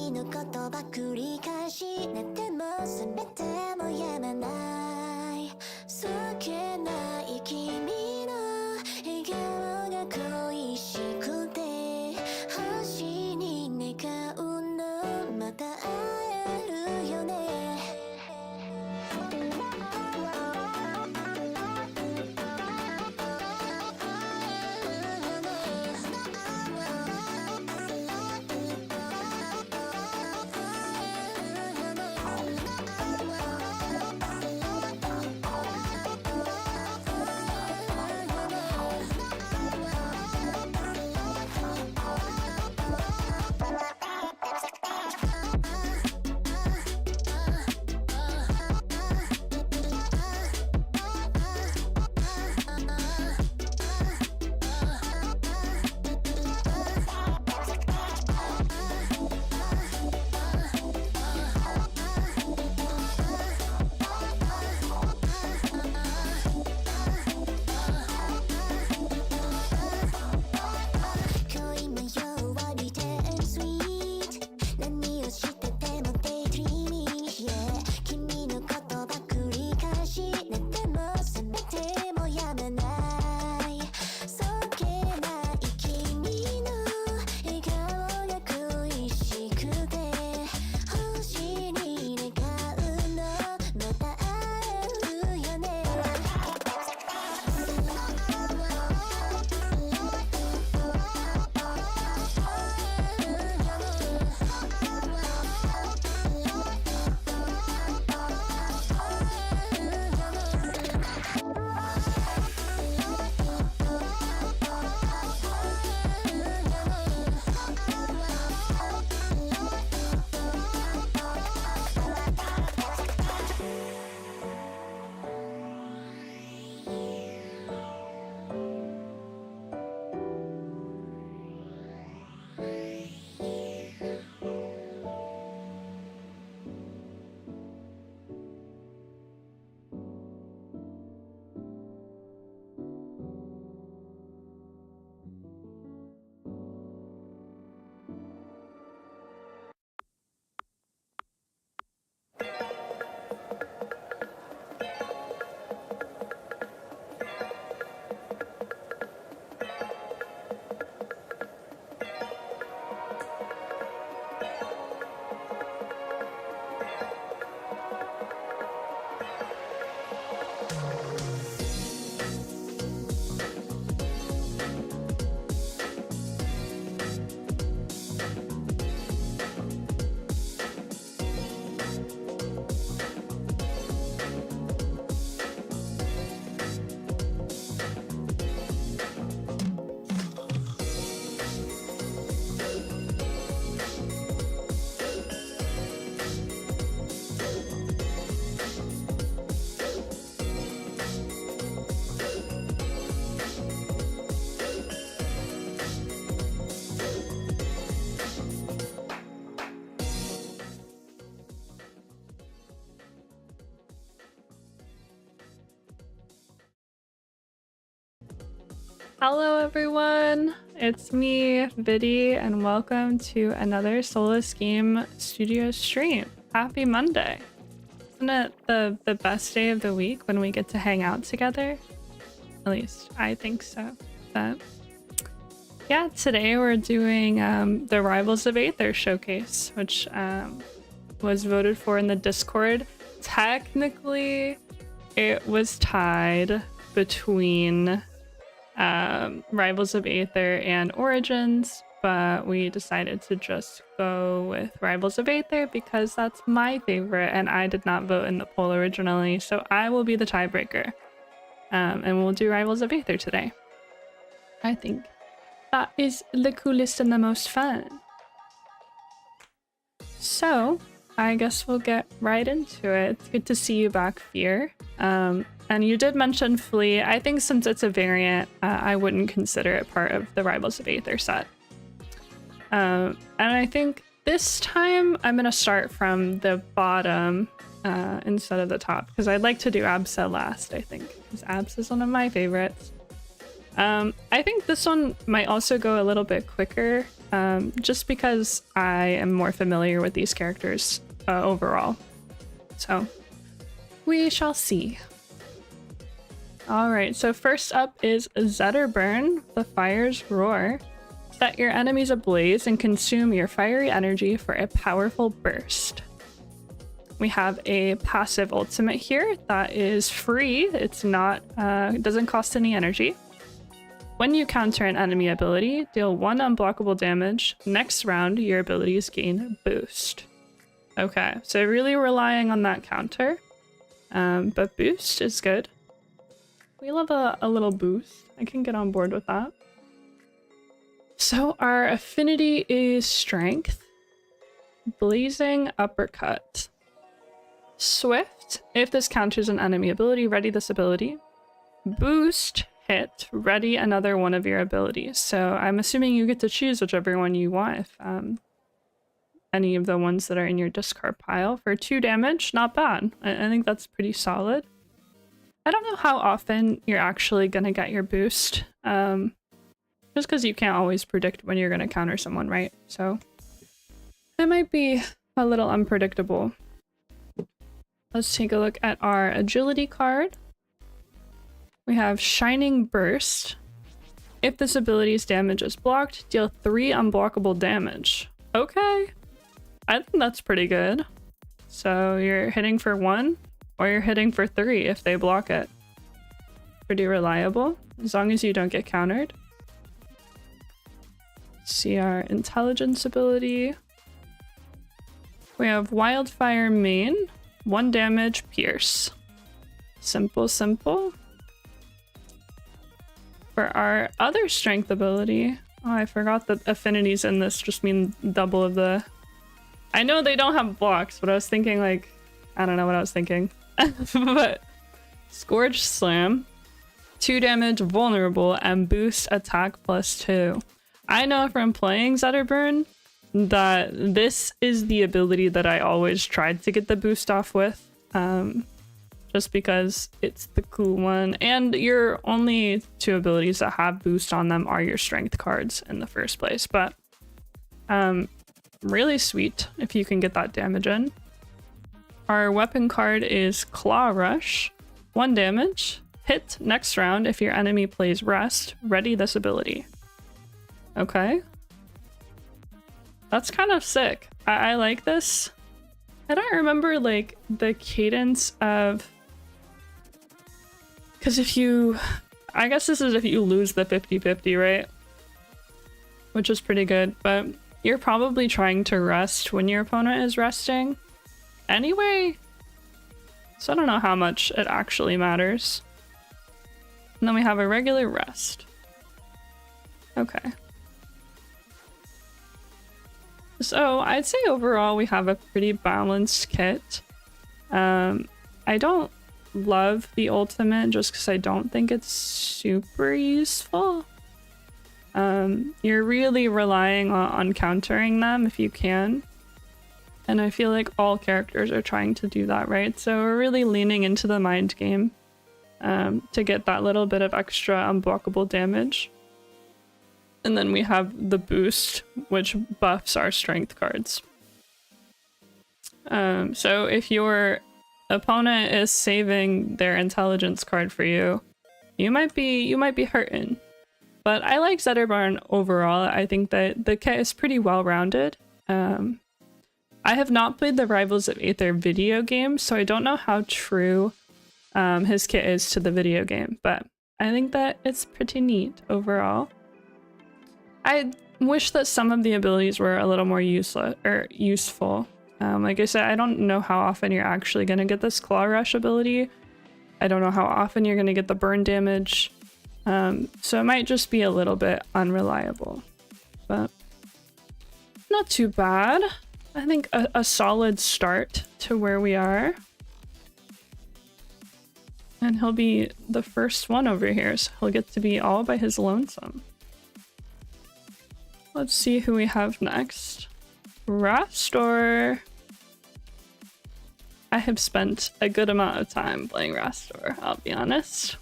君のことば繰り返し寝ても覚めてもやまないそっけない君の笑顔が恋しくて星に願うのまた会えるよねHello everyone, it's me, Viddy, and welcome to another Solus Game Studio stream. Happy Monday! Isn't it the best day of the week when we get to hang out together? At least I think so. But yeah, today we're doing the Rivals of Aether showcase, which was voted for in the Discord. Technically, it was tied between Rivals of Aether and Origins, but we decided to just go with Rivals of Aether because that's my favorite and I did not vote in the poll originally, so I will be the tiebreaker. And we'll do Rivals of Aether today. I think that is the coolest and the most fun. So I guess we'll get right into it. It's good to see you back, Fear. And you did mention Flea. I think since it's a variant, I wouldn't consider it part of the Rivals of Aether set. And I think this time I'm going to start from the bottom instead of the top, because I'd like to do Absa last, I think, because Absa is one of my favorites. I think this one might also go a little bit quicker just because I am more familiar with these characters overall. So we shall see. All right, so first up is Zetterburn, the Fire's Roar. Set your enemies ablaze and consume your fiery energy for a powerful burst. We have a passive ultimate here that is free. It's not, it doesn't cost any energy. When you counter an enemy ability, deal 1 unblockable damage. Next round, your abilities gain boost. Okay, so really relying on that counter, but boost is good. We love a little boost. I can get on board with that. So our affinity is Strength. Blazing Uppercut. Swift. If this counters an enemy ability, ready this ability. Boost. Hit. Ready another one of your abilities. So I'm assuming you get to choose whichever one you want if any of the ones that are in your discard pile. For 2 damage, not bad. I think that's pretty solid. I don't know how often you're actually going to get your boost. Just because you can't always predict when you're going to counter someone, right? So it might be a little unpredictable. Let's take a look at our agility card. We have Shining Burst. If this ability's damage is blocked, deal 3 unblockable damage. Okay. I think that's pretty good. So you're hitting for 1 or you're hitting for 3 if they block it. Pretty reliable, as long as you don't get countered. See our intelligence ability. We have Wildfire Main, 1 damage, Pierce. Simple, simple. For our other strength ability, oh, I forgot that affinities in this just mean double of the... I know they don't have blocks, but I was thinking like, I don't know what I was thinking. But Scourge Slam, 2 damage, vulnerable, and boost attack +2. I know from playing Zetterburn that this is the ability that I always tried to get the boost off with. Just because it's the cool one. And your only 2 abilities that have boost on them are your strength cards in the first place. But really sweet if you can get that damage in. Our weapon card is Claw Rush. 1 damage. Hit next round if your enemy plays Rest. Ready this ability. Okay. That's kind of sick. I like this. I don't remember like the cadence of... Because if you... I guess this is if you lose the 50-50, right? Which is pretty good, but you're probably trying to rest when your opponent is resting anyway. So I don't know how much it actually matters. And then we have a regular rest. Okay. So I'd say overall we have a pretty balanced kit. I don't love the ultimate just because I don't think it's super useful. You're really relying on countering them if you can. And I feel like all characters are trying to do that, right? So we're really leaning into the mind game to get that little bit of extra unblockable damage. And then we have the boost, which buffs our strength cards. So if your opponent is saving their intelligence card for you, you might be hurting. But I like Zetterburn overall. I think that the kit is pretty well-rounded. I have not played the Rivals of Aether video game, so I don't know how true his kit is to the video game, but I think that it's pretty neat overall. I wish that some of the abilities were a little more useful. Like I said, I don't know how often you're actually going to get this Claw Rush ability. I don't know how often you're going to get the burn damage. So it might just be a little bit unreliable, but not too bad. I think a solid start to where we are. And he'll be the first one over here, so he'll get to be all by his lonesome. Let's see who we have next. Rastor. I have spent a good amount of time playing Rastor, I'll be honest.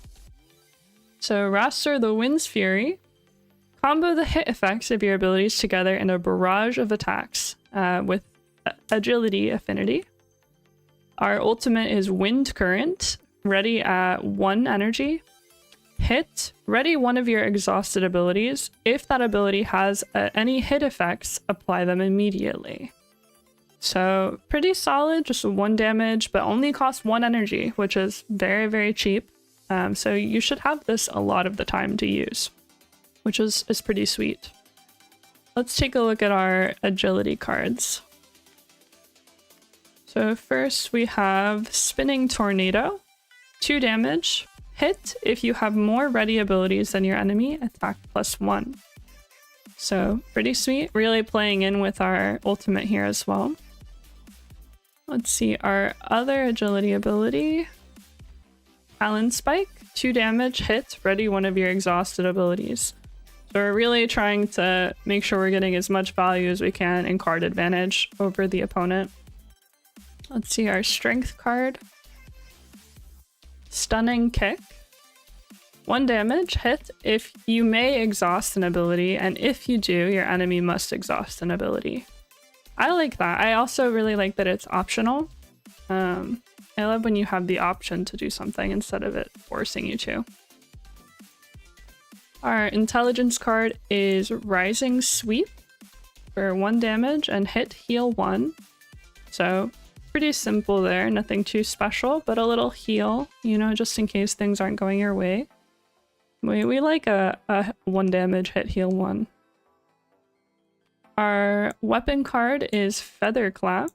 So Rastor the Wind's Fury. Combo the hit effects of your abilities together in a barrage of attacks with agility affinity. Our ultimate is Wind Current, ready at 1 energy. Hit, ready one of your exhausted abilities. If that ability has any hit effects, apply them immediately. So pretty solid, just 1 damage, but only costs 1 energy, which is very, very cheap. So you should have this a lot of the time to use, which is pretty sweet. Let's take a look at our agility cards. So first we have Spinning Tornado, 2 damage. Hit if you have more ready abilities than your enemy, attack +1. So pretty sweet, really playing in with our ultimate here as well. Let's see, our other agility ability, Talon Spike, 2 damage, hit, ready one of your exhausted abilities. So we're really trying to make sure we're getting as much value as we can in card advantage over the opponent. Let's see our strength card. Stunning Kick, 1 damage, hit if you may exhaust an ability, and if you do, your enemy must exhaust an ability. I like that. I also really like that it's optional. I love when you have the option to do something instead of it forcing you to. Our intelligence card is Rising Sweep for 1 damage and hit, heal 1. So pretty simple there, nothing too special, but a little heal, you know, just in case things aren't going your way. We like a 1 damage hit, heal 1. Our weapon card is Feather Clap.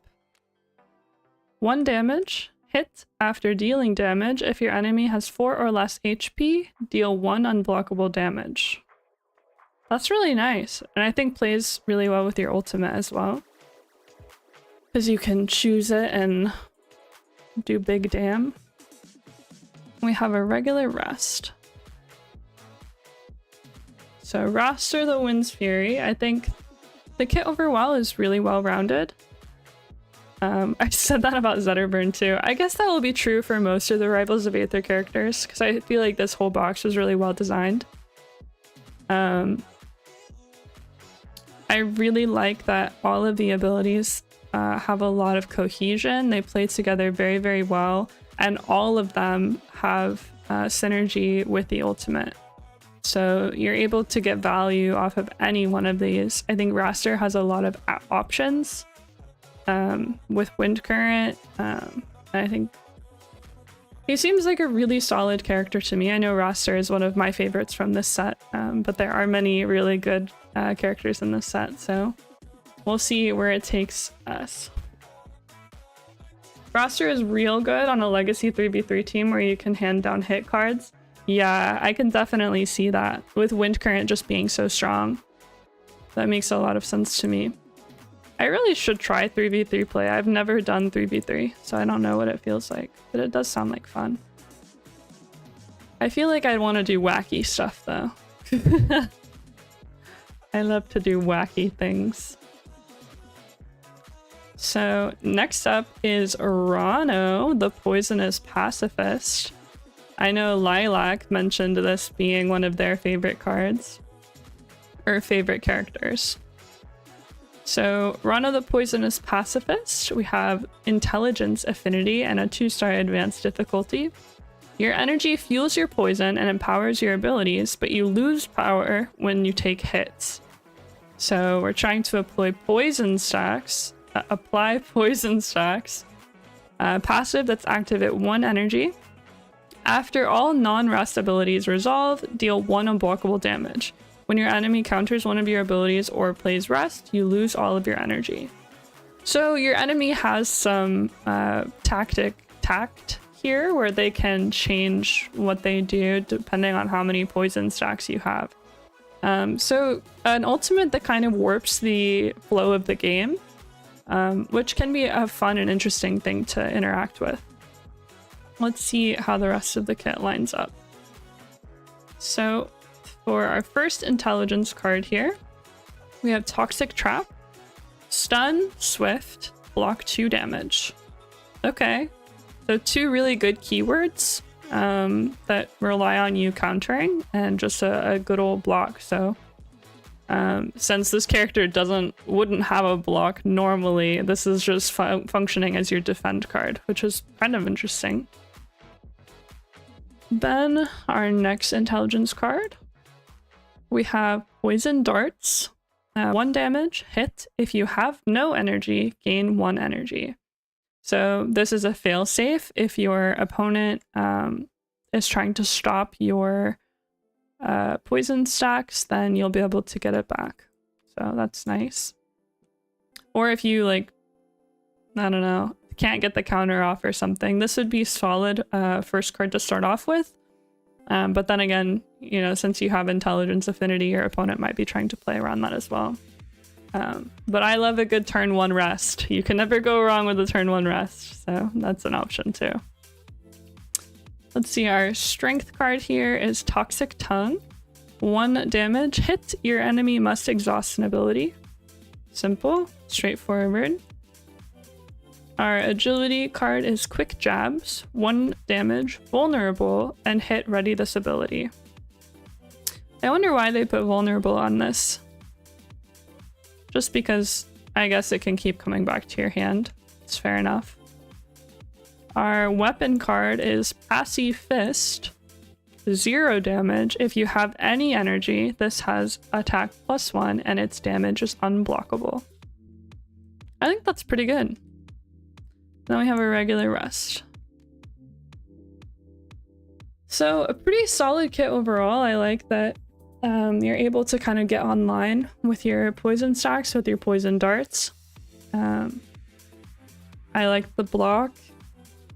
1 damage, hit after dealing damage. If your enemy has 4 or less HP, deal 1 unblockable damage. That's really nice, and I think plays really well with your ultimate as well, because you can choose it and do big damn. We have a regular Rest. So Roster the Wind's Fury, I think the kit overall is really well-rounded. I said that about Zetterburn too. I guess that will be true for most of the Rivals of Aether characters, because I feel like this whole box was really well designed. I really like that all of the abilities have a lot of cohesion. They play together very, very well, and all of them have synergy with the ultimate. So you're able to get value off of any one of these. I think Raster has a lot of options with Wind Current. I think he seems like a really solid character to me. I know Raster is one of my favorites from this set, but there are many really good characters in this set, so we'll see where it takes us. Raster is real good on a Legacy 3v3 team where you can hand down hit cards. Yeah, I can definitely see that with Wind Current just being so strong. That makes a lot of sense to me. I really should try 3v3 play. I've never done 3v3, so I don't know what it feels like, but it does sound like fun. I feel like I'd want to do wacky stuff though. I love to do wacky things. So next up is Rano, the Poisonous Pacifist. I know Lilac mentioned this being one of their favorite cards, or favorite characters. So Rano the Poisonous Pacifist, we have Intelligence Affinity and a 2-star advanced difficulty. Your energy fuels your poison and empowers your abilities, but you lose power when you take hits. So we're trying to apply poison stacks. Passive that's active at 1 energy. After all non-rest abilities resolve, deal 1 unblockable damage. When your enemy counters one of your abilities or plays rest, you lose all of your energy. So your enemy has some tact here where they can change what they do depending on how many poison stacks you have. So an ultimate that kind of warps the flow of the game, which can be a fun and interesting thing to interact with. Let's see how the rest of the kit lines up. So for our first intelligence card here, we have Toxic Trap, Stun, Swift, block 2 damage. Okay, so 2 really good keywords that rely on you countering and just a good old block. So Since this character wouldn't have a block normally, this is just functioning as your defend card, which is kind of interesting. Then our next intelligence card, we have Poison Darts. 1 damage, hit. If you have no energy, gain 1 energy. So this is a failsafe. If your opponent is trying to stop your poison stacks, then you'll be able to get it back. So that's nice. Or if you, like, I don't know, can't get the counter off or something, this would be solid first card to start off with. But then again, you know, since you have intelligence affinity, your opponent might be trying to play around that as well. But I love a good turn 1 rest. You can never go wrong with a turn 1 rest, so that's an option too. Let's see, our strength card here is Toxic Tongue. 1 damage, hit, your enemy must exhaust an ability. Simple, straightforward. Our agility card is Quick Jabs. 1 damage, vulnerable, and hit, ready this ability. I wonder why they put vulnerable on this. Just because I guess it can keep coming back to your hand. It's fair enough. Our weapon card is Passy Fist. 0 damage. If you have any energy, this has attack +1 and its damage is unblockable. I think that's pretty good. Then we have a regular rest. So a pretty solid kit overall. I like that you're able to kind of get online with your poison stacks, with your poison darts. I like the block.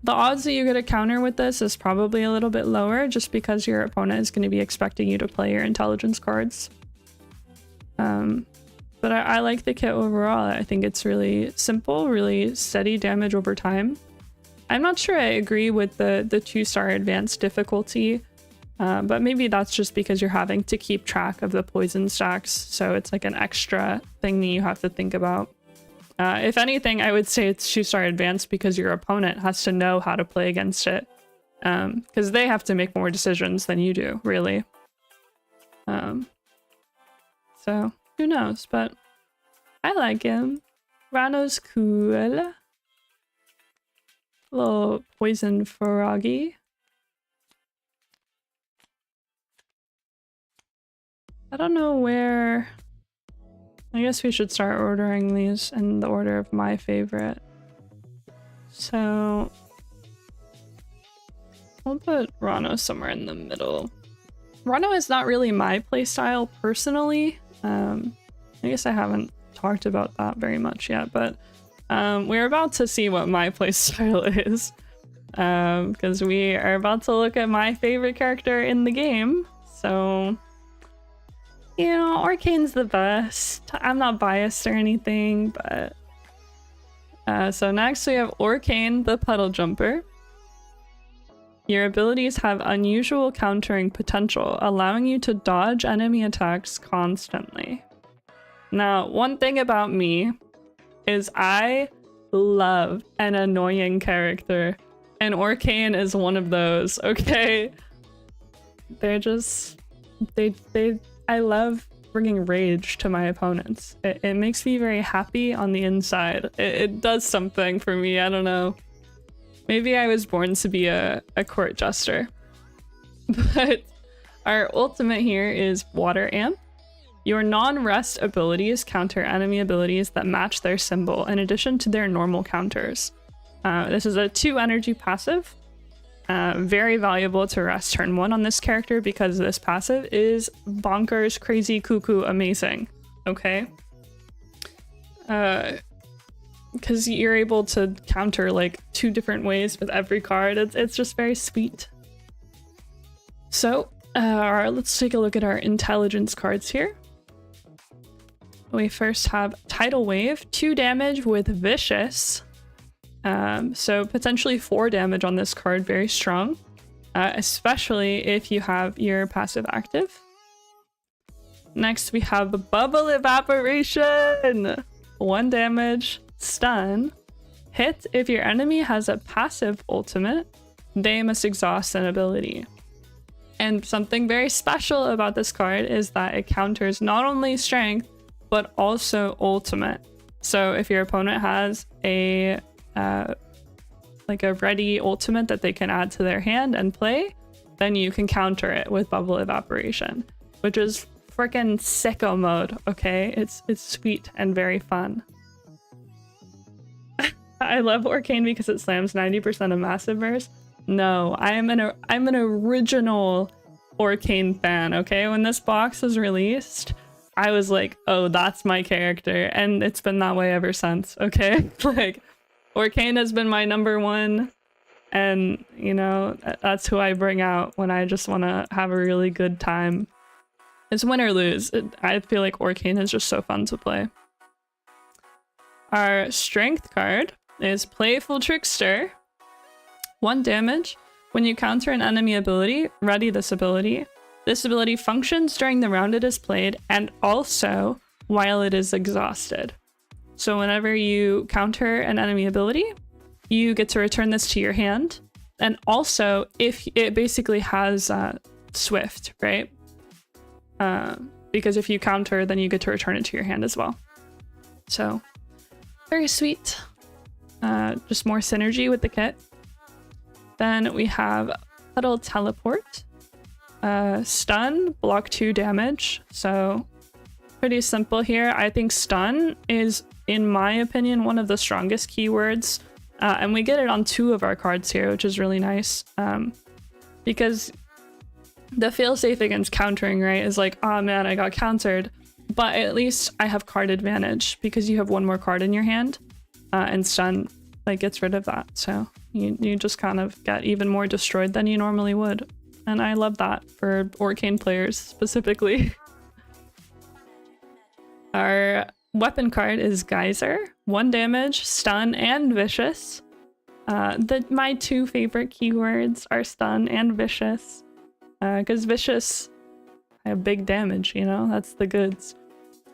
The odds that you get a counter with this is probably a little bit lower just because your opponent is going to be expecting you to play your intelligence cards. But I like the kit overall. I think it's really simple, really steady damage over time. I'm not sure I agree with the 2-star advanced difficulty, but maybe that's just because you're having to keep track of the poison stacks, so it's like an extra thing that you have to think about. If anything, I would say it's 2-star advanced because your opponent has to know how to play against it, because they have to make more decisions than you do, really. So who knows, but I like him. Rano's cool. Little poison froggy. I don't know where. I guess we should start ordering these in the order of my favorite. So I'll put Rano somewhere in the middle. Rano is not really my playstyle personally. I guess I haven't talked about that very much yet, but we're about to see what my playstyle is. Because we are about to look at my favorite character in the game. So, you know, Arcane's the best. I'm not biased or anything, but... so next we have Arcane, the Puddle Jumper. Your abilities have unusual countering potential, allowing you to dodge enemy attacks constantly. Now, one thing about me is I love an annoying character, and Arcane is one of those, okay? They're just... I love bringing rage to my opponents. It makes me very happy on the inside. It does something for me, I don't know. Maybe I was born to be a court jester. But our ultimate here is Water Amp. Your non-rest abilities counter enemy abilities that match their symbol in addition to their normal counters. This is a 2 energy passive. Very valuable to rest turn 1 on this character because this passive is bonkers, crazy, cuckoo, amazing. Okay? Because you're able to counter like 2 different ways with every card. It's just very sweet. So let's take a look at our intelligence cards here. We first have Tidal Wave, 2 damage with Vicious. So potentially 4 damage on this card, very strong. Especially if you have your passive active. Next we have Bubble Evaporation! 1 damage, stun. Hit if your enemy has a passive ultimate, they must exhaust an ability. And something very special about this card is that it counters not only strength, but also ultimate. So if your opponent has a like a ready ultimate that they can add to their hand and play, then you can counter it with Bubble Evaporation, which is freaking sicko mode, okay? It's sweet and very fun. I love Arcane because it slams 90% of Massive Verse. No, I'm an original Arcane fan, okay? When this box was released, I was like, oh, that's my character, and it's been that way ever since, okay? Like, Arcane has been my #1, and, you know, that's who I bring out when I just want to have a really good time. It's win or lose. I feel like Arcane is just so fun to play. Our strength card is Playful Trickster. 1 damage. When you counter an enemy ability, ready this ability. This ability functions during the round it is played and also while it is exhausted. So whenever you counter an enemy ability, you get to return this to your hand. And also, if it basically has Swift, right? Because if you counter, then you get to return it to your hand as well. So, very sweet. Just more synergy with the kit. Then we have Puddle Teleport. Stun, block 2 damage. So, pretty simple here. I think stun is, in my opinion, one of the strongest keywords. And we get it on 2 of our cards here, which is really nice. Because the failsafe against countering, right, is like, oh man, I got countered. But at least I have card advantage because you have 1 more card in your hand. And stun, like, gets rid of that. So you just kind of get even more destroyed than you normally would. And I love that for Arcane players specifically. Our weapon card is Geyser. 1 damage, stun, and vicious. My 2 favorite keywords are stun and vicious. Because vicious have big damage, you know? That's the goods.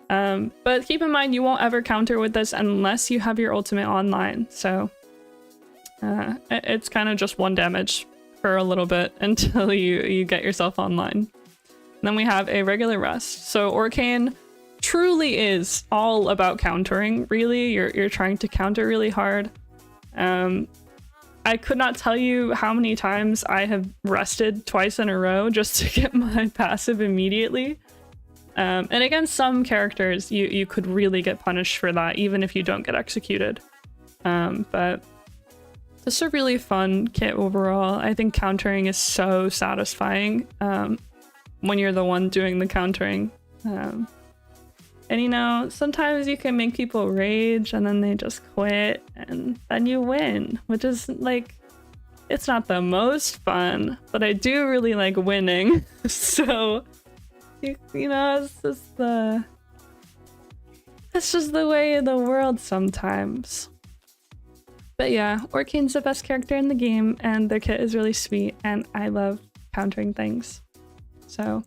But keep in mind, you won't ever counter with this unless you have your ultimate online. So it's kind of just 1 damage for a little bit until you get yourself online. And then we have a regular rest. So Arcane truly is all about countering, really. You're trying to counter really hard. I could not tell you how many times I have rested twice in a row just to get my passive immediately. And against some characters, you could really get punished for that, even if you don't get executed. But it's a really fun kit overall. I think countering is so satisfying when you're the one doing the countering. And you know, sometimes you can make people rage and then they just quit and then you win, which is like, it's not the most fun, but I do really like winning. So, you know, it's just the way of the world sometimes. But yeah, Arcane's the best character in the game and their kit is really sweet and I love countering things. So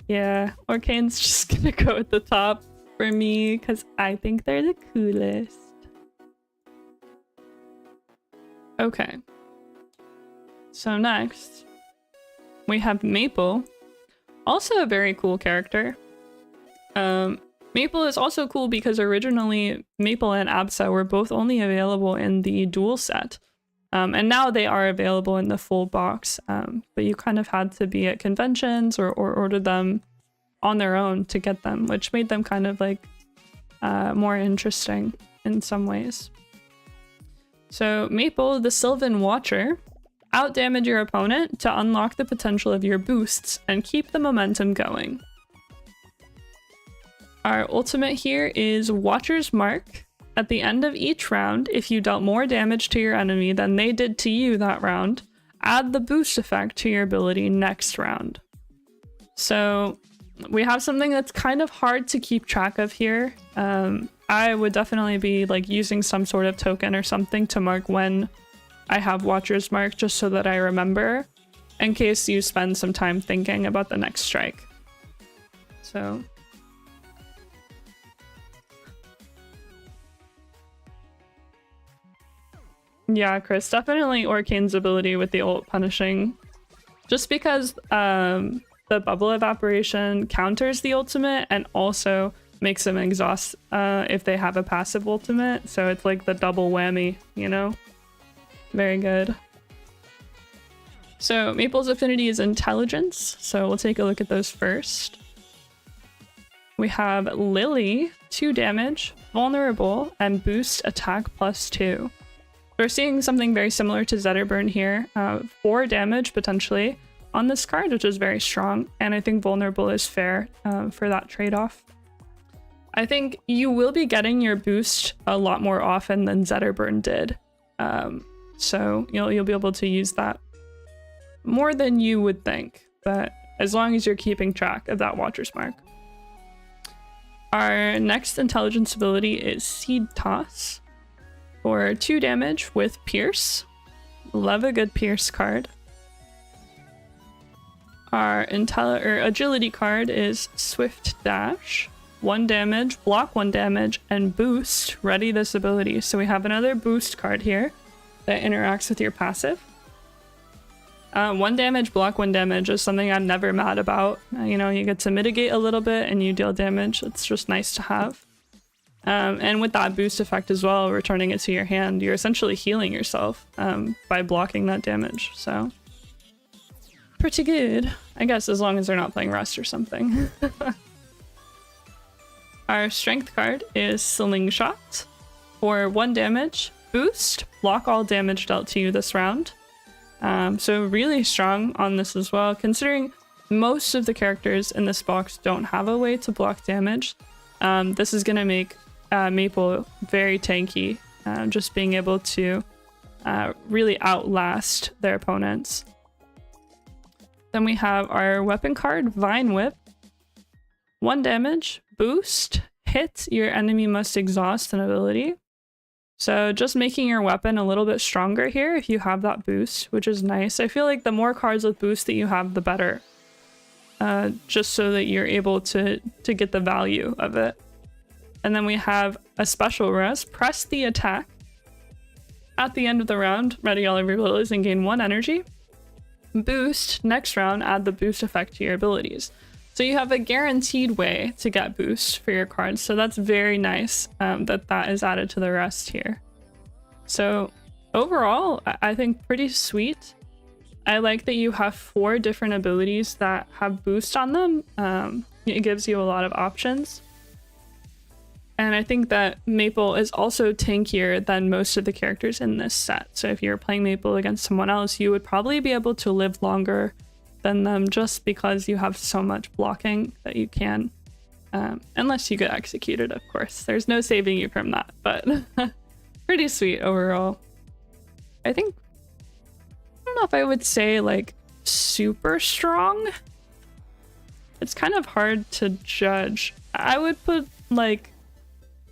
yeah, Arcane's just gonna go at the top for me because I think they're the coolest. Okay. So next, we have Maple. Also a very cool character. Maple is also cool because originally Maple and Absa were both only available in the dual set. And now they are available in the full box, but you kind of had to be at conventions or order them on their own to get them, which made them kind of like more interesting in some ways. So Maple, the Sylvan Watcher, outdamage your opponent to unlock the potential of your boosts and keep the momentum going. Our ultimate here is Watcher's Mark. At the end of each round, if you dealt more damage to your enemy than they did to you that round, add the boost effect to your ability next round. So we have something that's kind of hard to keep track of here. I would definitely be like using some sort of token or something to mark when I have Watcher's Mark, just so that I remember in case you spend some time thinking about the next strike. So yeah, Chris, definitely Arcane's ability with the ult punishing just because the bubble evaporation counters the ultimate and also makes them exhaust if they have a passive ultimate. So it's like the double whammy, you know? Very good. So Maple's affinity is intelligence, so we'll take a look at those first. We have Lily, 2 damage, vulnerable, and boost attack +2. We're seeing something very similar to Zetterburn here, 4 damage potentially on this card, which is very strong, and I think vulnerable is fair for that trade-off. I think you will be getting your boost a lot more often than Zetterburn did, so you'll be able to use that more than you would think, but as long as you're keeping track of that Watcher's Mark. Our next intelligence ability is Seed Toss for 2 damage with Pierce. Love a good Pierce card. Our agility card is Swift Dash. 1 damage, block 1 damage, and boost. Ready this ability. So we have another boost card here that interacts with your passive. 1 damage, block 1 damage is something I'm never mad about. You know, you get to mitigate a little bit and you deal damage. It's just nice to have. And with that boost effect as well, returning it to your hand, you're essentially healing yourself by blocking that damage. So pretty good, I guess, as long as they're not playing Rust or something. Our strength card is Slingshot for 1 damage, boost, block all damage dealt to you this round. So really strong on this as well, considering most of the characters in this box don't have a way to block damage. This is going to make Maple very tanky, just being able to really outlast their opponents. Then we have our weapon card, Vine Whip. 1 damage, boost, hit, your enemy must exhaust an ability. So just making your weapon a little bit stronger here if you have that boost, which is nice. I feel like the more cards with boost that you have, the better. Just so that you're able to get the value of it. And then we have a special res, press the attack. At the end of the round, ready all of your abilities and gain 1 energy. Boost, next round, add the boost effect to your abilities. So you have a guaranteed way to get boost for your cards. So that's very nice that is added to the rest here. So overall, I think pretty sweet. I like that you have 4 different abilities that have boost on them. It gives you a lot of options. And I think that Maple is also tankier than most of the characters in this set. So if you're playing Maple against someone else, you would probably be able to live longer than them just because you have so much blocking that you can. Unless you get executed, of course. There's no saving you from that, but pretty sweet overall. I don't know if I would say like super strong. It's kind of hard to judge. I would put like,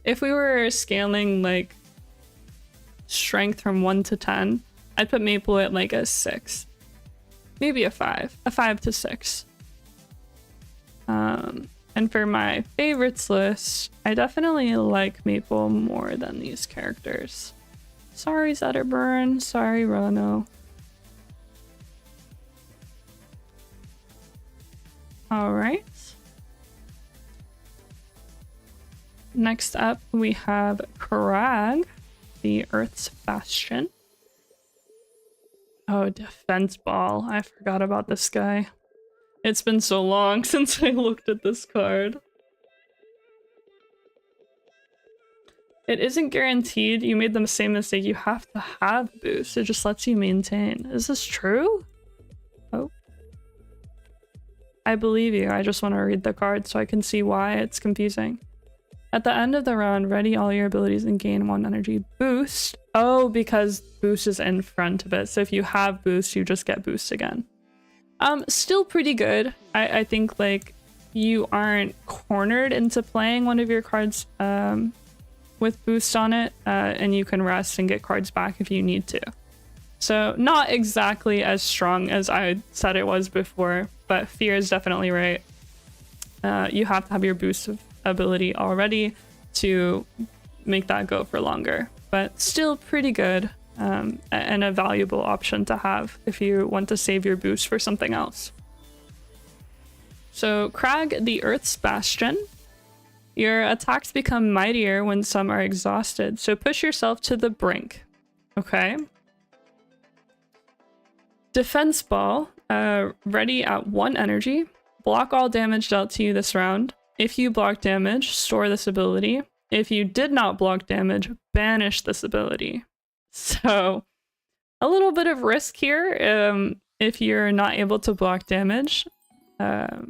if we were scaling like strength from 1 to 10, I'd put Maple at like a 6. Maybe a 5 to 6. And for my favorites list, I definitely like Maple more than these characters. Sorry, Zetterburn. Sorry, Rono. All right. Next up, we have Krag, the Earth's Bastion. Oh, Defense Ball. I forgot about this guy. It's been so long since I looked at this card. It isn't guaranteed. You made the same mistake. You have to have boost. It just lets you maintain. Is this true? Oh. I believe you. I just want to read the card so I can see why it's confusing. At the end of the round, ready all your abilities and gain 1 energy boost. Oh, because boost is in front of it. So if you have boost, you just get boost again. Still pretty good. I think like you aren't cornered into playing one of your cards with boost on it, and you can rest and get cards back if you need to. So not exactly as strong as I said it was before, but Fear is definitely right. You have to have your boost ability already to make that go for longer, but still pretty good. and a valuable option to have if you want to save your boost for something else. So Crag, the Earth's Bastion. Your attacks become mightier when some are exhausted, so push yourself to the brink. Okay. Defense Ball, ready at 1 energy. Block all damage dealt to you this round. If you block damage, store this ability. If you did not block damage, banish this ability. So a little bit of risk here if you're not able to block damage, but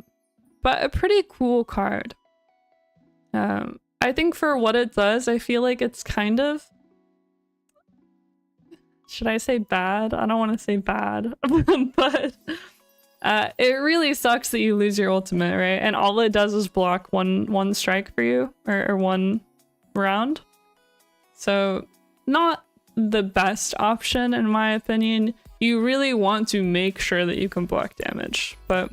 a pretty cool card. I think for what it does, I feel like it's kind of... Should I say bad? I don't want to say bad, but it really sucks that you lose your ultimate, right? And all it does is block one strike for you, or 1 round. So not the best option in my opinion. You really want to make sure that you can block damage, but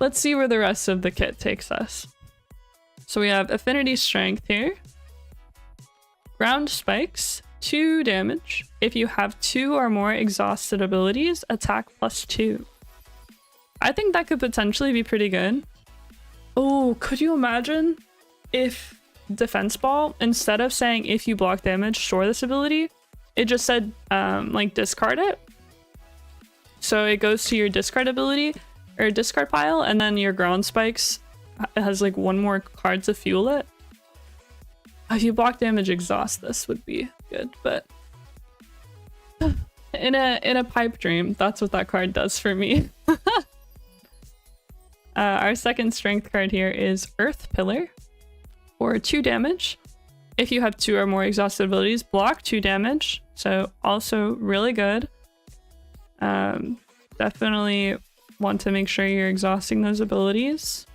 let's see where the rest of the kit takes us. So we have Affinity Strength here. Ground Spikes, 2 damage. If you have 2 or more exhausted abilities, attack +2. I think that could potentially be pretty good. Oh, could you imagine if Defense Ball, instead of saying if you block damage, store this ability, it just said like discard it. So it goes to your discard ability or discard pile, and then your Ground Spikes has like 1 more card to fuel it. If you block damage, exhaust this would be good, but in a pipe dream, that's what that card does for me. Our second strength card here is Earth Pillar for 2 damage. If you have 2 or more exhausted abilities, block 2 damage. So also really good. Definitely want to make sure you're exhausting those abilities.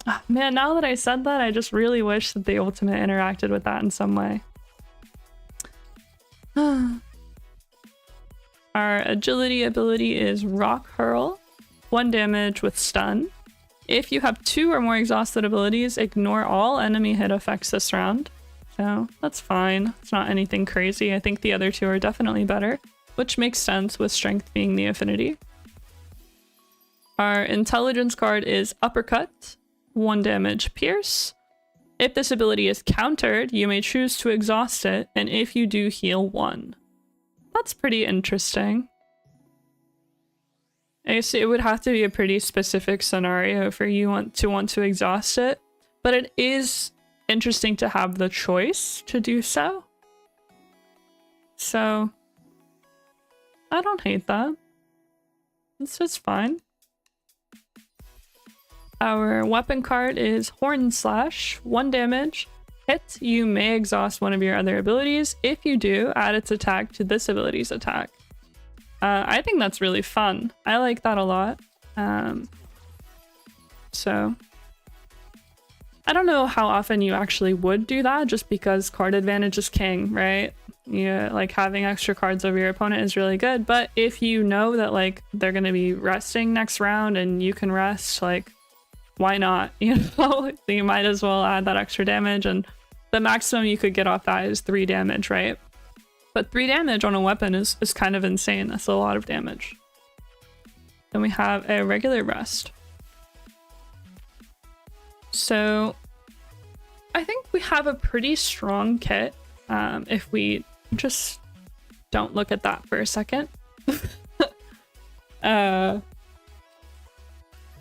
Oh, man, now that I said that, I just really wish that the ultimate interacted with that in some way. Our agility ability is Rock Hurl. 1 damage with stun. If you have 2 or more exhausted abilities, ignore all enemy hit effects this round. So that's fine. It's not anything crazy. I think the other 2 are definitely better, which makes sense with strength being the affinity. Our intelligence card is Uppercut. 1 damage pierce. If this ability is countered, you may choose to exhaust it, and if you do, heal 1. That's pretty interesting. I guess it would have to be a pretty specific scenario for you to want to exhaust it, but it is interesting to have the choice to do so. So I don't hate that. It's just fine. Our weapon card is Horn Slash, 1 damage. Hit, you may exhaust one of your other abilities. If you do, add its attack to this ability's attack. I think that's really fun. I like that a lot. So I don't know how often you actually would do that, just because card advantage is king, right? Yeah, like having extra cards over your opponent is really good. But if you know that like they're gonna be resting next round and you can rest, like why not? You know, you might as well add that extra damage, and the maximum you could get off that is 3 damage, right? But 3 damage on a weapon is kind of insane. That's a lot of damage. Then we have a regular rest. So I think we have a pretty strong kit if we just don't look at that for a second.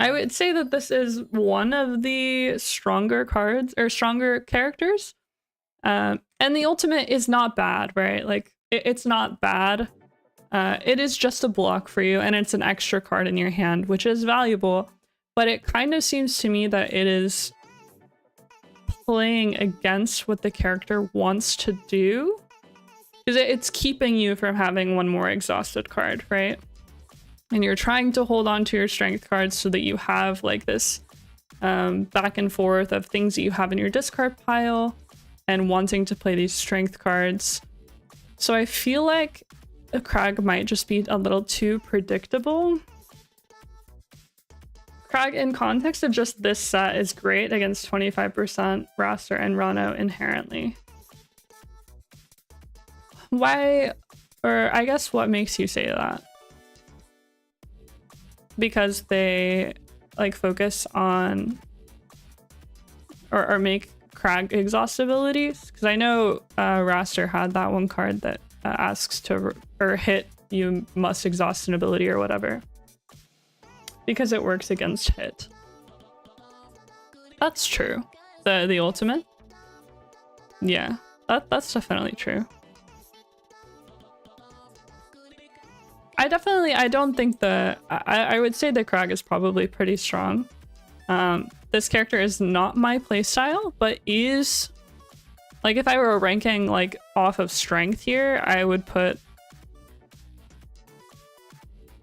I would say that this is one of the stronger cards or stronger characters. And the ultimate is not bad, right? Like it's not bad. It is just a block for you, and it's an extra card in your hand, which is valuable. But it kind of seems to me that it is playing against what the character wants to do, because it's keeping you from having 1 more exhausted card, right? And you're trying to hold on to your strength cards so that you have like this back and forth of things that you have in your discard pile and wanting to play these strength cards. So I feel like a Crag might just be a little too predictable. Crag, in context of just this set, is great against 25% roster and Rano inherently. Why Or I guess what makes you say that? Because they like focus on or make Crag exhaust abilities? Because I know Raster had that one card that asks to or hit you must exhaust an ability or whatever. Because it works against hit. That's true. The ultimate? Yeah, that's definitely true. I don't think I would say the Crag is probably pretty strong. This character is not my playstyle, but is like if I were ranking like off of strength here, I would put,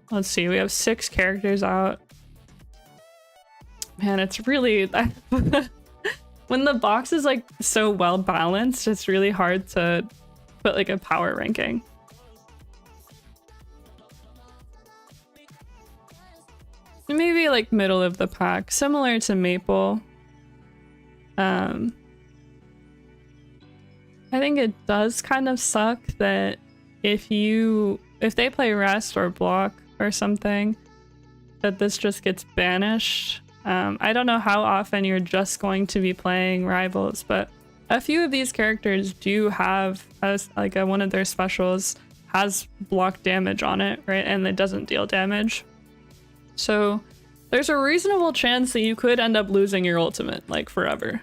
let's see, we have 6 characters out. Man, it's really when the box is like so well balanced, it's really hard to put like a power ranking. Maybe like middle of the pack, similar to Maple. I think it does kind of suck that if they play rest or block or something, that this just gets banished. I don't know how often you're just going to be playing rivals, but a few of these characters do have one of their specials has block damage on it, right? And it doesn't deal damage. So there's a reasonable chance that you could end up losing your ultimate like forever.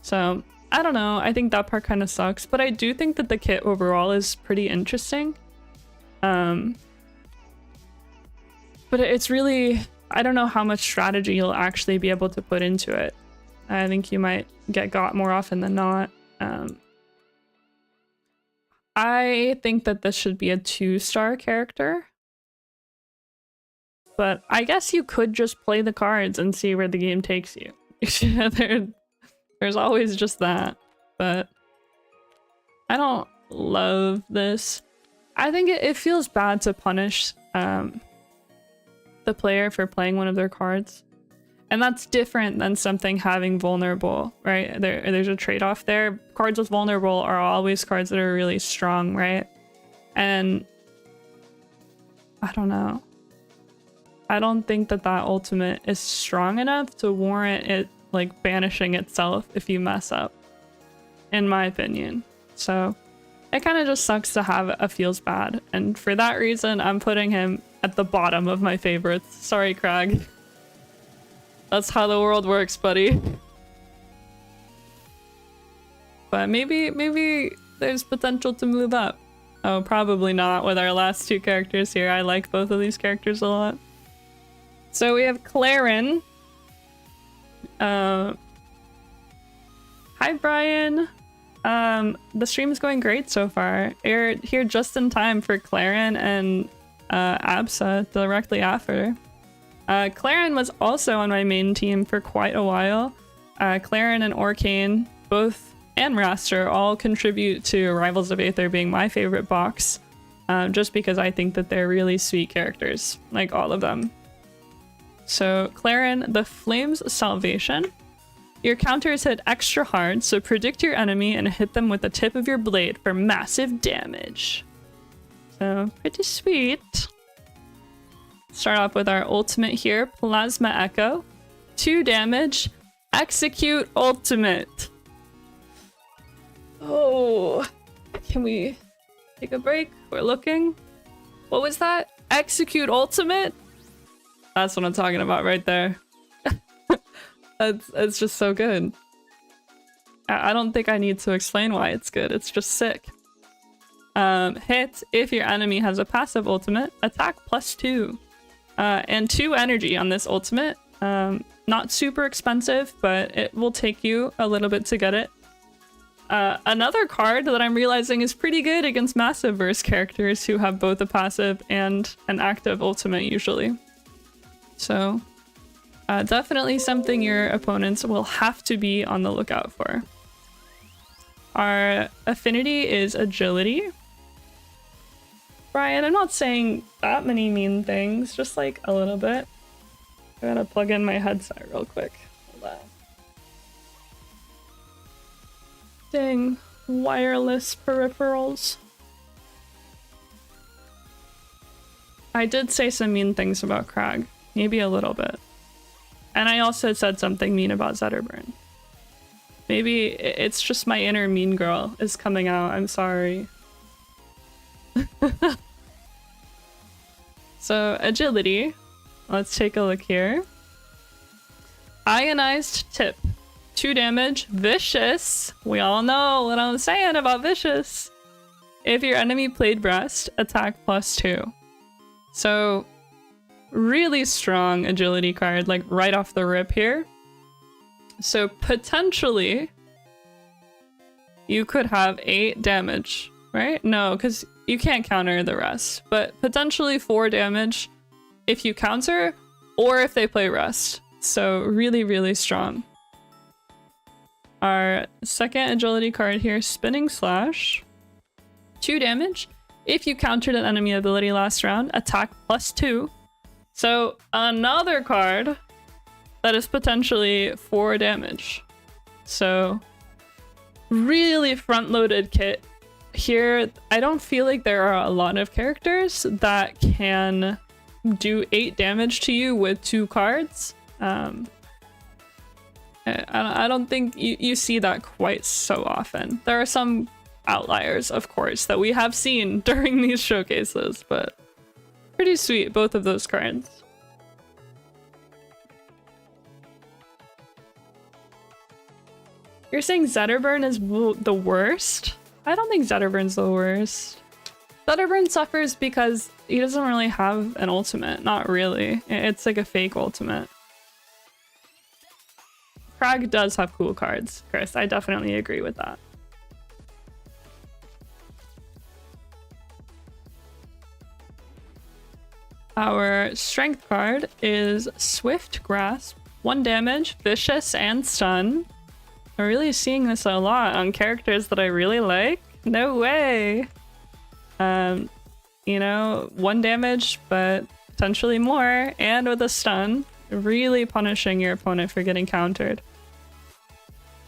So I don't know. I think that part kind of sucks, but I do think that the kit overall is pretty interesting. But it's really, I don't know how much strategy you'll actually be able to put into it. I think you might get got more often than not. I think that this should be a 2-star character. But I guess you could just play the cards and see where the game takes you. There's always just that. But I don't love this. I think it feels bad to punish the player for playing one of their cards. And that's different than something having vulnerable, right? There's a trade-off there. Cards with vulnerable are always cards that are really strong, right? And I don't know. I don't think that ultimate is strong enough to warrant it like banishing itself if you mess up, in my opinion. So it kind of just sucks to have a feels bad. And for that reason, I'm putting him at the bottom of my favorites. Sorry, Crag. That's how the world works, buddy. But maybe there's potential to move up. Oh, probably not with our last 2 characters here. I like both of these characters a lot. So we have Claren. Hi, Brian. The stream is going great so far. You're here just in time for Claren and Absa directly after. Claren was also on my main team for quite a while. Claren and Orcane, both, and Raster, all contribute to Rivals of Aether being my favorite box. Just because I think that they're really sweet characters, like all of them. So Claren, the Flame's Salvation. Your counters hit extra hard, so predict your enemy and hit them with the tip of your blade for massive damage. So pretty sweet. Start off with our ultimate here, Plasma Echo. 2 damage, execute ultimate. Oh, can we take a break? We're looking. What was that? Execute ultimate? That's what I'm talking about right there. It's just so good. I don't think I need to explain why it's good. It's just sick. Hit if your enemy has a passive ultimate. Attack +2. And 2 energy on this ultimate. Not super expensive, but it will take you a little bit to get it. Another card that I'm realizing is pretty good against Massive Verse characters who have both a passive and an active ultimate usually. So definitely something your opponents will have to be on the lookout for. Our affinity is agility. Brian, I'm not saying that many mean things, just like a little bit. I gotta plug in my headset real quick. Hold on. Dang, wireless peripherals. I did say some mean things about Krag. Maybe a little bit. And I also said something mean about Zetterburn. Maybe it's just my inner mean girl is coming out. I'm sorry. So, agility. Let's take a look here. Ionized tip. 2 damage. Vicious. We all know what I'm saying about vicious. If your enemy played breast, attack +2. So, really strong agility card, like right off the rip here. So potentially, you could have 8 damage, right? No, because you can't counter the rest. But potentially 4 damage if you counter, or if they play rest. So really, really strong. Our second agility card here, Spinning Slash. 2 damage. If you countered an enemy ability last round, attack +2. So another card that is potentially 4 damage. So really front-loaded kit. Here, I don't feel like there are a lot of characters that can do 8 damage to you with 2 cards. I don't think you see that quite so often. There are some outliers, of course, that we have seen during these showcases, but pretty sweet, both of those cards. You're saying Zetterburn is the worst? I don't think Zetterburn's the worst. Zetterburn suffers because he doesn't really have an ultimate. Not really. It's like a fake ultimate. Krag does have cool cards, Chris. I definitely agree with that. Our strength card is Swift Grasp. 1 damage, vicious, and stun. I'm really seeing this a lot on characters that I really like. No way! You know, 1 damage, but potentially more, and with a stun. Really punishing your opponent for getting countered.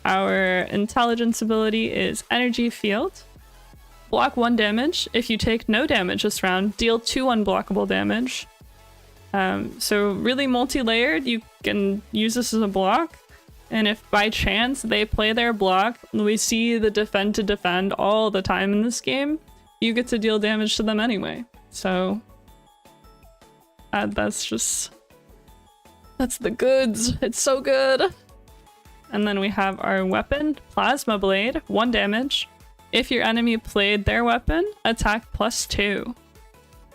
Our intelligence ability is Energy Field. Block 1 damage. If you take no damage this round, deal 2 unblockable damage. So really multi-layered, you can use this as a block. And if by chance they play their block, we see the defend to defend all the time in this game, you get to deal damage to them anyway. So that's the goods. It's so good. And then we have our weapon, Plasma Blade, 1 damage. If your enemy played their weapon, attack +2.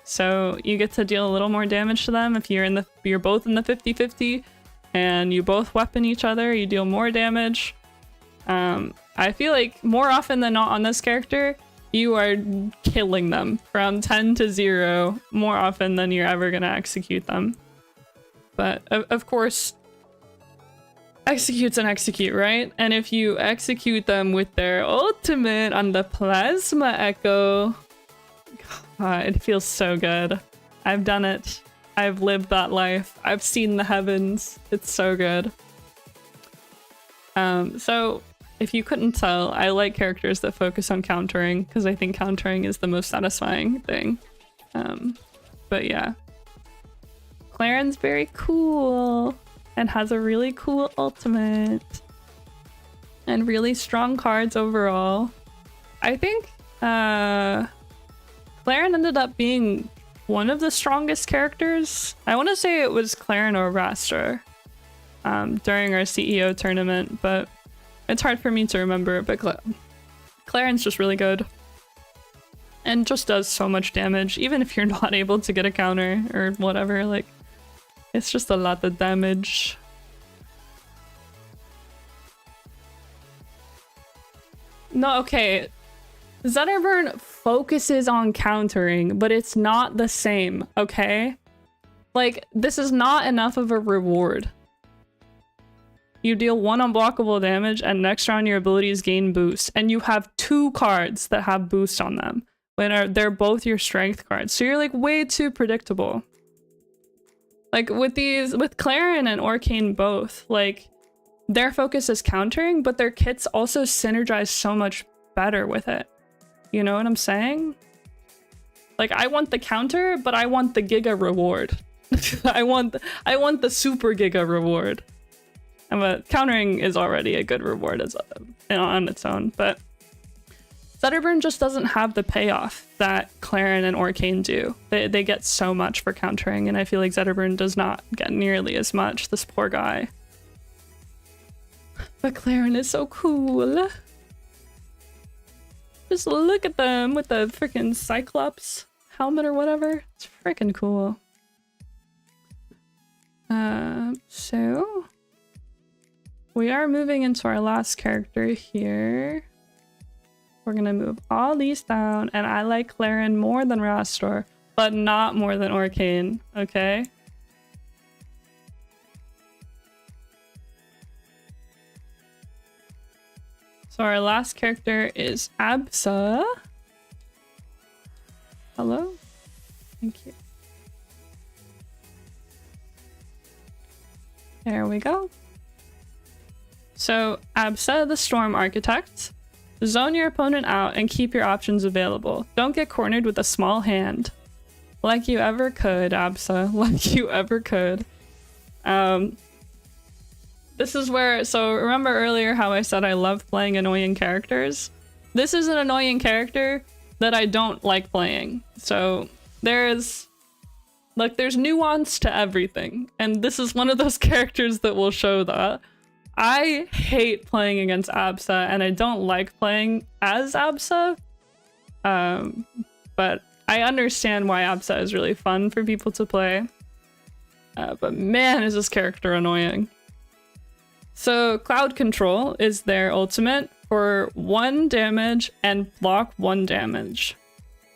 So you get to deal a little more damage to them. If you're both in the 50-50 and you both weapon each other, you deal more damage. I feel like more often than not on this character, you are killing them from 10 to 0 more often than you're ever gonna execute them. But of course, execute's an execute, right? And if you execute them with their ultimate on the Plasma Echo, God, it feels so good. I've done it. I've lived that life. I've seen the heavens. It's so good. So if you couldn't tell, I like characters that focus on countering because I think countering is the most satisfying thing. But yeah. Claren's very cool and has a really cool ultimate and really strong cards overall. I think Claren ended up being one of the strongest characters. I want to say it was Claren or Rastor during our CEO tournament, but it's hard for me to remember. But Claren's just really good and just does so much damage, even if you're not able to get a counter or whatever. Like, it's just a lot of damage. No, okay. Zetterburn focuses on countering, but it's not the same, okay? Like, this is not enough of a reward. You deal 1 unblockable damage, and next round your abilities gain boost. And you have 2 cards that have boost on them. When they're both your strength cards. So you're like way too predictable. Like with Claren and Orcane both, like their focus is countering, but their kits also synergize so much better with it. You know what I'm saying? Like, I want the counter, but I want the giga reward. I want the super giga reward. But countering is already a good reward as on its own, but Zetterburn just doesn't have the payoff that Clarin and Orcane do. They get so much for countering, and I feel like Zetterburn does not get nearly as much. This poor guy. But Clarin is so cool. Just look at them with the freaking Cyclops helmet or whatever. It's freaking cool. So we are moving into our last character here. We're gonna move all these down, and I like Clarin more than Rastor, but not more than Orcane, okay? So our last character is Absa. Hello? Thank you. There we go. So, Absa, the Storm Architect. Zone your opponent out and keep your options available. Don't get cornered with a small hand. Like you ever could, Absa. Like you ever could. This is where... So, remember earlier how I said I love playing annoying characters? This is an annoying character that I don't like playing. So, there's nuance to everything. And this is one of those characters that will show that. I hate playing against Absa, and I don't like playing as Absa. But I understand why Absa is really fun for people to play. But man, is this character annoying. So Cloud Control is their ultimate for 1 damage and block 1 damage.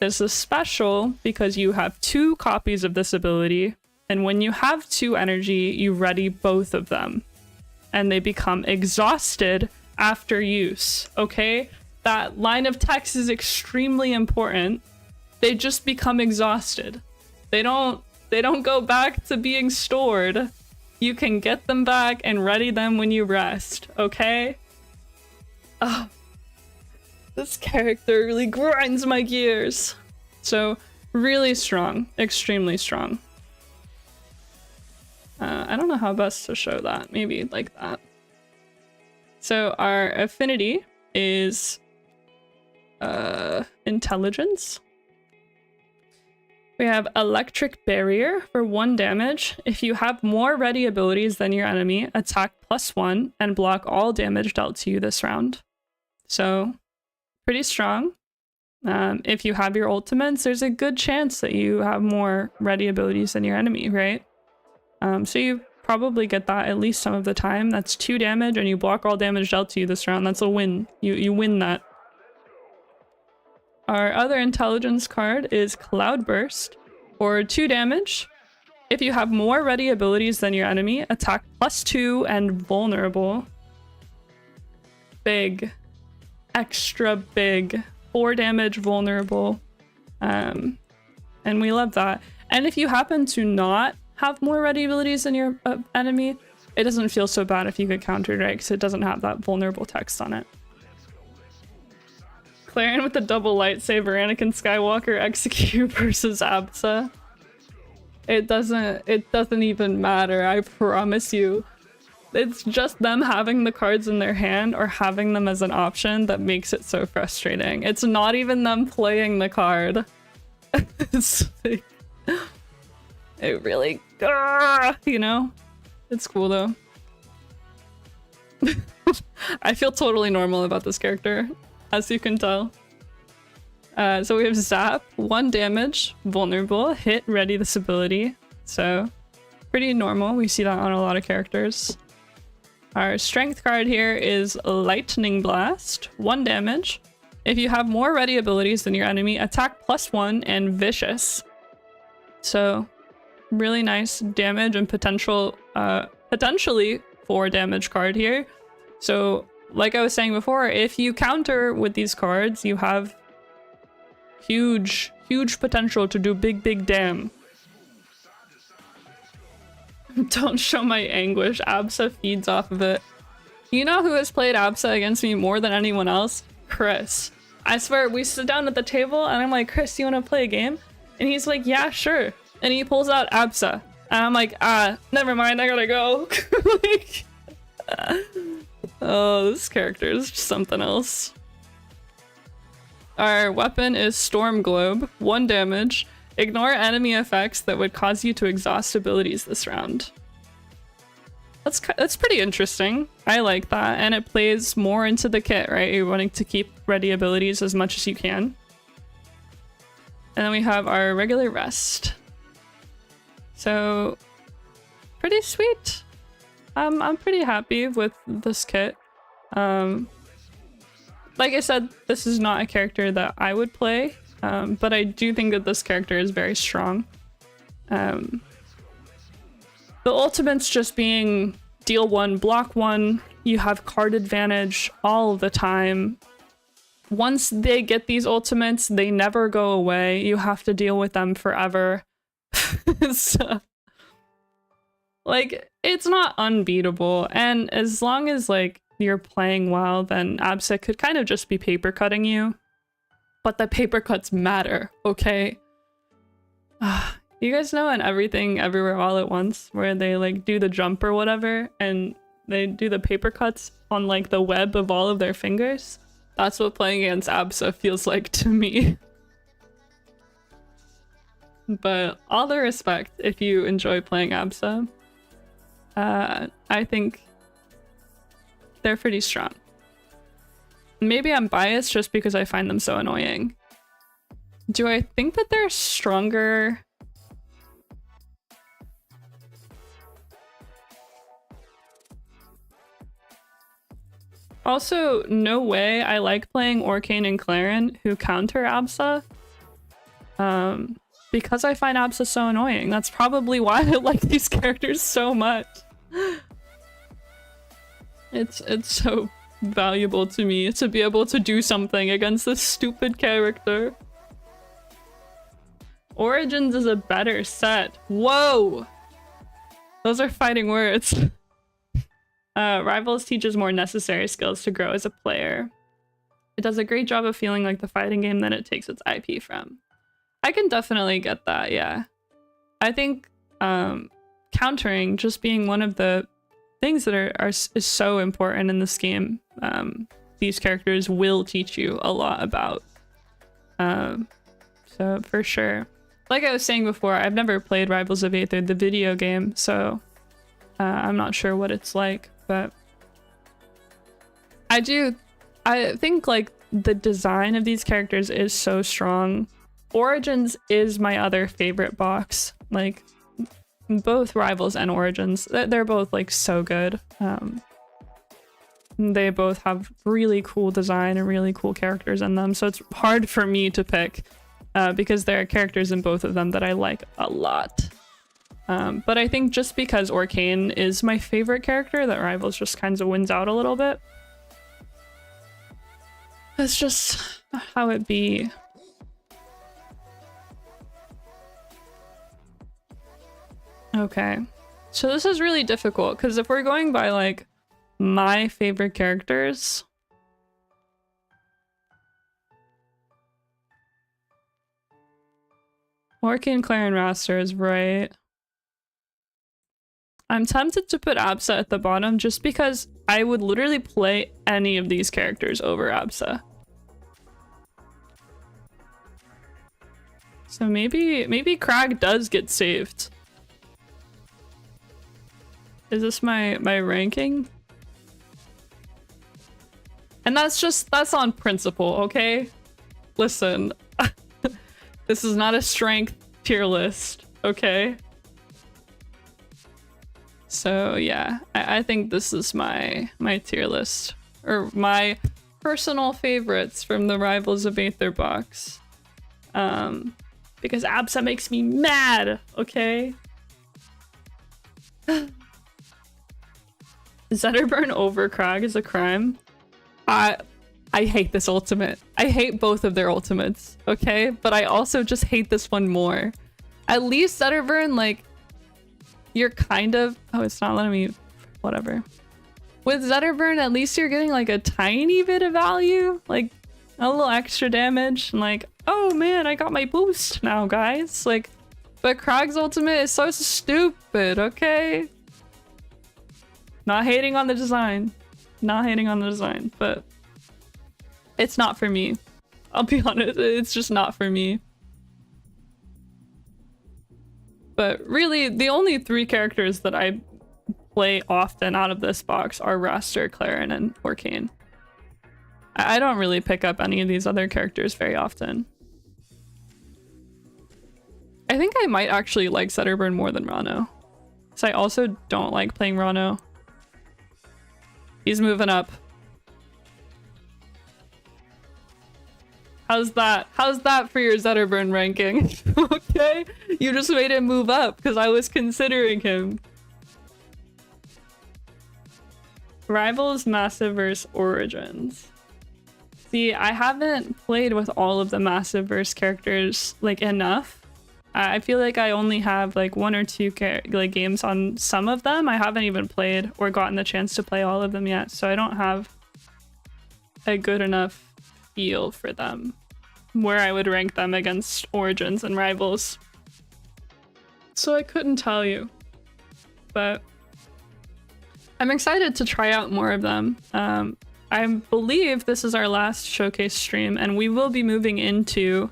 This is special because you have 2 copies of this ability, and when you have 2 energy, you ready both of them. And they become exhausted after use, okay? That line of text is extremely important. They just become exhausted. They don't go back to being stored. You can get them back and ready them when you rest, okay? Oh, this character really grinds my gears. So, really strong, extremely strong. I don't know how best to show that. Maybe like that. So our affinity is intelligence. We have electric barrier for 1 damage. If you have more ready abilities than your enemy, attack +1 and block all damage dealt to you this round. So pretty strong. If you have your ultimates, there's a good chance that you have more ready abilities than your enemy, right? So you probably get that at least some of the time. That's 2 damage, and you block all damage dealt to you this round. That's a win. You win that. Our other intelligence card is Cloudburst for 2 damage. If you have more ready abilities than your enemy, attack +2 and vulnerable. Big. Extra big. 4 damage vulnerable. And we love that. And if you happen to not have more ready abilities than your enemy, it doesn't feel so bad if you get countered, right? Because it doesn't have that vulnerable text on it. Clarin with the double lightsaber, Anakin Skywalker execute versus Absa. It doesn't even matter, I promise you. It's just them having the cards in their hand or having them as an option that makes it so frustrating. It's not even them playing the card. It's like, it really, you know? It's cool though. I feel totally normal about this character, as you can tell. So we have Zap, 1 damage, vulnerable, hit, ready this ability. So pretty normal. We see that on a lot of characters. Our strength card here is Lightning Blast, 1 damage. If you have more ready abilities than your enemy, attack +1 and vicious. So really nice damage and potentially 4 damage card here. So like I was saying before, if you counter with these cards, you have huge potential to do big damn. Don't show my anguish. Absa feeds off of it. You know who has played Absa against me more than anyone else? Chris. I swear, we sit down at the table and I'm like, Chris, you want to play a game? And he's like, yeah, sure. And he pulls out Absa. And I'm like, never mind, I gotta go. Like, oh, this character is just something else. Our weapon is Storm Globe, 1 damage. Ignore enemy effects that would cause you to exhaust abilities this round. That's pretty interesting. I like that, and it plays more into the kit, right? You're wanting to keep ready abilities as much as you can. And then we have our regular rest. So, pretty sweet. I'm pretty happy with this kit. Like I said, this is not a character that I would play, but I do think that this character is very strong. The ultimates just being deal 1, block 1, you have card advantage all the time. Once they get these ultimates, they never go away. You have to deal with them forever. So, like, it's not unbeatable. And as long as, like, you're playing well, then Absa could kind of just be paper cutting you. But the paper cuts matter, okay? You guys know in Everything Everywhere All at Once, where they like do the jump or whatever, and they do the paper cuts on like the web of all of their fingers? That's what playing against Absa feels like to me. But all the respect if you enjoy playing Absa. I think they're pretty strong. Maybe I'm biased just because I find them so annoying. Do I think that they're stronger? Also, no way I like playing Orcane and Clarin who counter Absa. Because I find Absa so annoying. That's probably why I like these characters so much. It's so valuable to me to be able to do something against this stupid character. Origins is a better set. Whoa! Those are fighting words. Rivals teaches more necessary skills to grow as a player. It does a great job of feeling like the fighting game that it takes its IP from. I can definitely get that, yeah. I think countering just being one of the things that is so important in this game. These characters will teach you a lot about. So for sure. Like I was saying before, I've never played Rivals of Aether, the video game, so I'm not sure what it's like, but I think like the design of these characters is so strong. Origins is my other favorite box. Like both Rivals and Origins, they're both like so good. They both have really cool design and really cool characters in them, so it's hard for me to pick because there are characters in both of them that I like a lot. But I think just because Orcane is my favorite character, that Rivals just kind of wins out a little bit. That's just how it be. Okay, so this is really difficult because if we're going by like my favorite characters, Orcane, Clarin, Raster is right. I'm tempted to put Absa at the bottom just because I would literally play any of these characters over Absa. So maybe Crag does get saved. Is this my ranking? And that's on principle, okay? Listen, this is not a strength tier list, okay? So yeah, I think this is my tier list, or my personal favorites from the Rivals of Aether box. Because Absa makes me mad, okay? Zetterburn over Krag is a crime. I hate this ultimate. I hate both of their ultimates, okay? But I also just hate this one more. At least Zetterburn, like, you're kind of... Oh, it's not letting me... Whatever. With Zetterburn, at least you're getting, like, a tiny bit of value. Like, a little extra damage, and like, oh man, I got my boost now, guys. Like, but Krag's ultimate is so stupid, okay? Not hating on the design. Not hating on the design, but it's not for me. I'll be honest, it's just not for me. But really, the only 3 characters that I play often out of this box are Raster, Clarin, and Orcane. I don't really pick up any of these other characters very often. I think I might actually like Zetterburn more than Rano. Because I also don't like playing Rano. He's moving up. How's that? How's that for your Zetterburn ranking? Okay? You just made him move up because I was considering him. Rivals, Massive vs. Origins. See, I haven't played with all of the Massive vs. characters like enough. I feel like I only have like 1 or 2 like games on some of them. I haven't even played or gotten the chance to play all of them yet, so I don't have a good enough feel for them where I would rank them against Origins and Rivals. So I couldn't tell you, but I'm excited to try out more of them. I believe this is our last showcase stream, and we will be moving into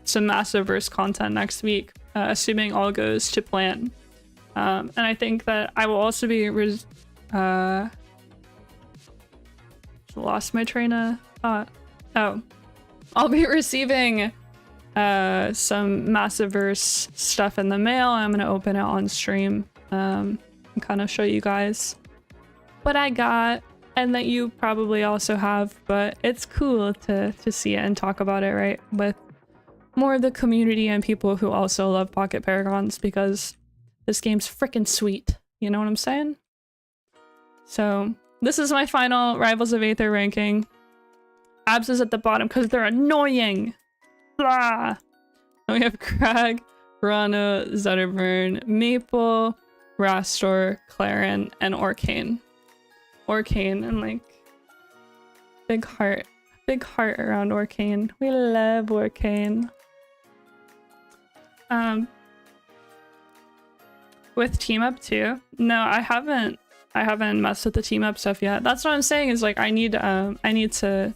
some Massive Verse content next week, assuming all goes to plan. And I think that I will also be lost my train of thought. Oh, I'll be receiving some Massive Verse stuff in the mail. I'm gonna open it on stream and kind of show you guys what I got, and that you probably also have, but it's cool to see it and talk about it, right, with more of the community and people who also love Pocket Paragons, because this game's freaking sweet. You know what I'm saying? So this is my final Rivals of Aether ranking. Abs is at the bottom because they're annoying. Blah. And we have Krag, Rano, Zetterburn, Maple, Rastor, Clarin, and Orcane. Orcane, and like big heart around Orcane. We love Orcane. With team up too? No, I haven't messed with the team up stuff yet. That's what I'm saying, is like I need to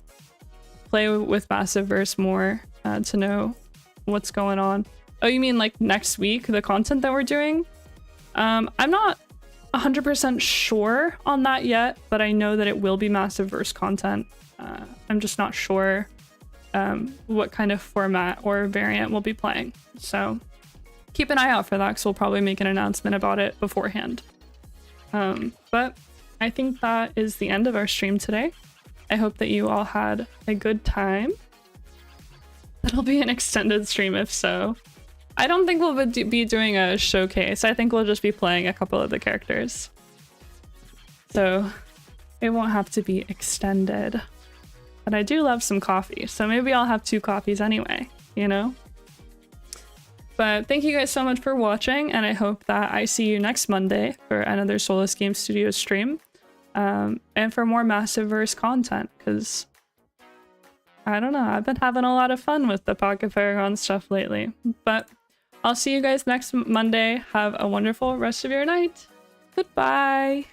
play with Massive Verse more to know what's going on. Oh, you mean like next week, the content that we're doing? I'm not 100% sure on that yet, but I know that it will be Massive Verse content. I'm just not sure what kind of format or variant we'll be playing. So keep an eye out for that, because we'll probably make an announcement about it beforehand. But I think that is the end of our stream today. I hope that you all had a good time. That'll be an extended stream if so. I don't think we'll be doing a showcase. I think we'll just be playing a couple of the characters. So it won't have to be extended. But I do love some coffee, so maybe I'll have 2 coffees anyway, you know? But thank you guys so much for watching, and I hope that I see you next Monday for another Solus Game Studios stream. And for more Massive Verse content, because I don't know, I've been having a lot of fun with the Pocket Paragon stuff lately. But I'll see you guys next Monday. Have a wonderful rest of your night. Goodbye.